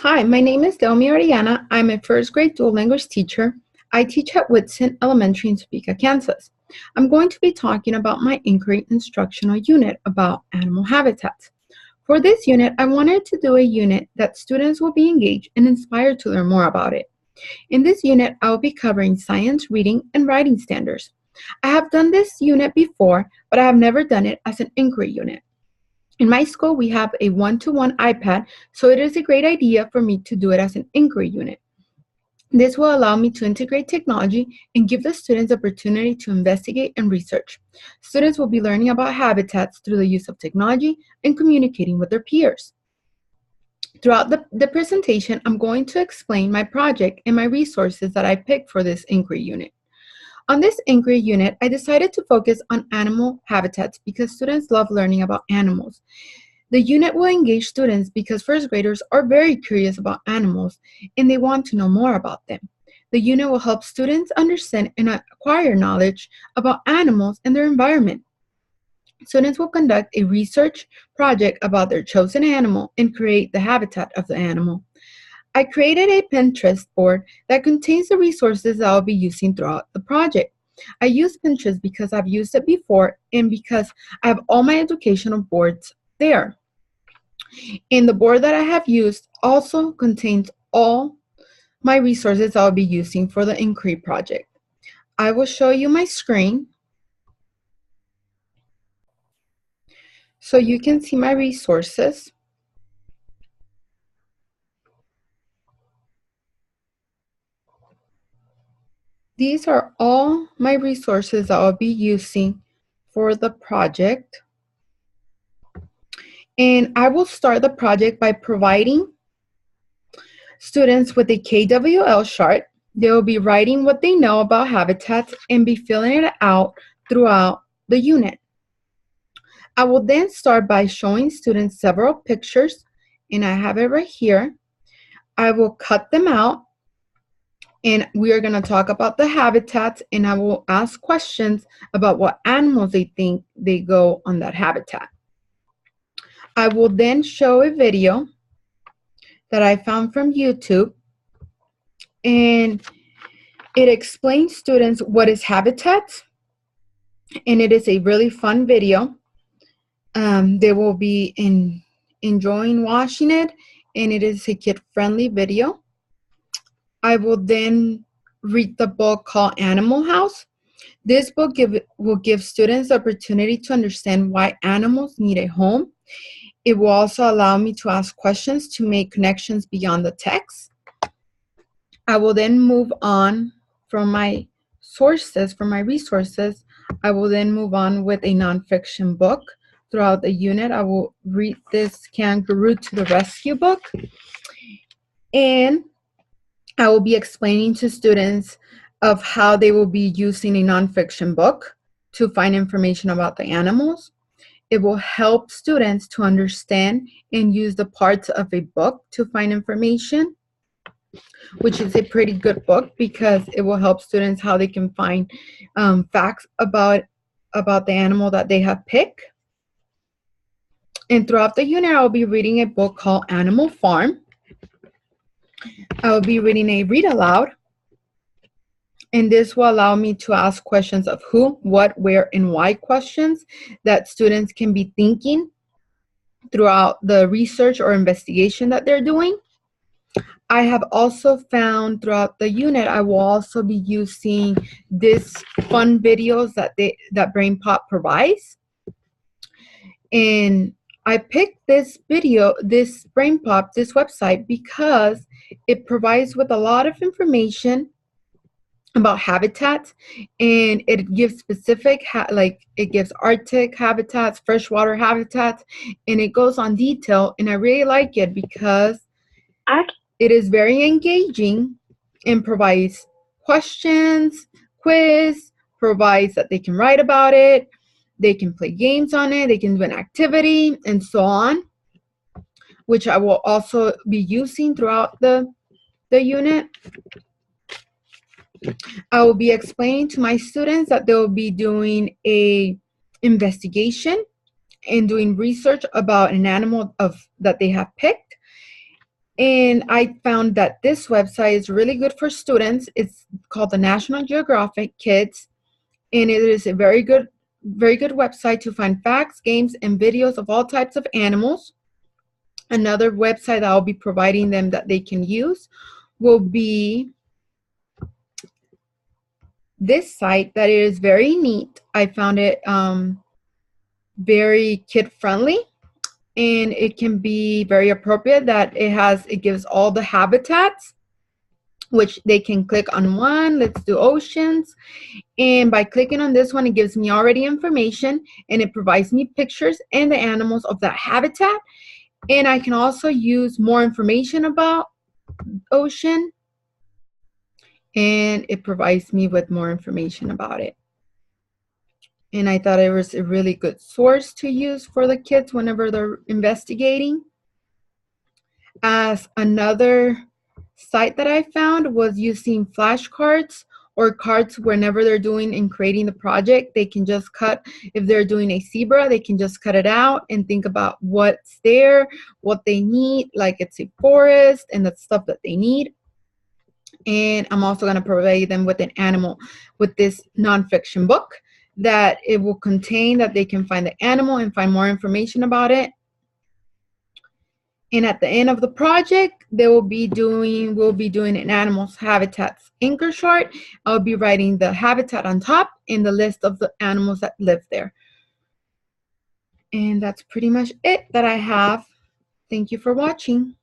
Hi, my name is Delmi Oriana. I'm a first grade dual language teacher. I teach at Whitson Elementary in Topeka, Kansas. I'm going to be talking about my inquiry instructional unit about animal habitats. For this unit, I wanted to do a unit that students will be engaged and inspired to learn more about it. In this unit, I will be covering science, reading, and writing standards. I have done this unit before, but I have never done it as an inquiry unit. In my school, we have a one-to-one iPad, so it is a great idea for me to do it as an inquiry unit. This will allow me to integrate technology and give the students the opportunity to investigate and research. Students will be learning about habitats through the use of technology and communicating with their peers. Throughout the presentation, I'm going to explain my project and my resources that I picked for this inquiry unit. On this inquiry unit, I decided to focus on animal habitats because students love learning about animals. The unit will engage students because first graders are very curious about animals and they want to know more about them. The unit will help students understand and acquire knowledge about animals and their environment. Students will conduct a research project about their chosen animal and create the habitat of the animal. I created a Pinterest board that contains the resources that I'll be using throughout the project. I use Pinterest because I've used it before and because I have all my educational boards there. And the board that I have used also contains all my resources I'll be using for the inquiry project. I will show you my screen so you can see my resources. These are all my resources that I'll be using for the project. And I will start the project by providing students with a KWL chart. They will be writing what they know about habitats and be filling it out throughout the unit. I will then start by showing students several pictures, and I have it right here. I will cut them out, and we are going to talk about the habitats, and I will ask questions about what animals they think they go on that habitat. I will then show a video that I found from YouTube, and it explains students what is habitat, and it is a really fun video. They will be enjoying watching it, and it is a kid-friendly video. I will then read the book called Animal House. This book will give students the opportunity to understand why animals need a home. It will also allow me to ask questions to make connections beyond the text. I will then move on from my sources, from my resources. I will then move on with a nonfiction book. Throughout the unit, I will read this Kangaroo to the Rescue book. And I will be explaining to students of how they will be using a nonfiction book to find information about the animals. It will help students to understand and use the parts of a book to find information, which is a pretty good book because it will help students how they can find facts about the animal that they have picked. And throughout the unit, I'll be reading a book called Animal Farm. I will be reading a read aloud, and this will allow me to ask questions of who, what, where, and why questions that students can be thinking throughout the research or investigation that they're doing. I have also found throughout the unit, I will also be using this fun videos that BrainPop provides. And I picked this video, this BrainPop, this website, because it provides with a lot of information about habitats, and it gives specific, it gives Arctic habitats, freshwater habitats, and it goes on detail, and I really like it because it is very engaging and provides questions, quiz, provides that they can write about it, they can play games on it, they can do an activity, and so on, which I will also be using throughout the unit. I will be explaining to my students that they will be doing a investigation and doing research about an animal that they have picked. And I found that this website is really good for students. It's called the National Geographic Kids, and it is a very good website to find facts, games, and videos of all types of animals. Another website that I'll be providing them that they can use will be this site that is very neat. I found it very kid friendly, and it can be very appropriate that it gives all the habitats, which they can click on one. Let's do oceans. And by clicking on this one, it gives me already information, and it provides me pictures and the animals of that habitat. And I can also use more information about ocean, and it provides me with more information about it. And I thought it was a really good source to use for the kids whenever they're investigating. As another site that I found was using flashcards or cards whenever they're doing and creating the project. They can just cut, if they're doing a zebra, they can just cut it out and think about what's there, what they need, like it's a forest and the stuff that they need. And I'm also going to provide them with an animal with this nonfiction book that it will contain, that they can find the animal and find more information about it. And at the end of the project, we'll be doing an animal's habitats anchor chart. I'll be writing the habitat on top and the list of the animals that live there. And that's pretty much it that I have. Thank you for watching.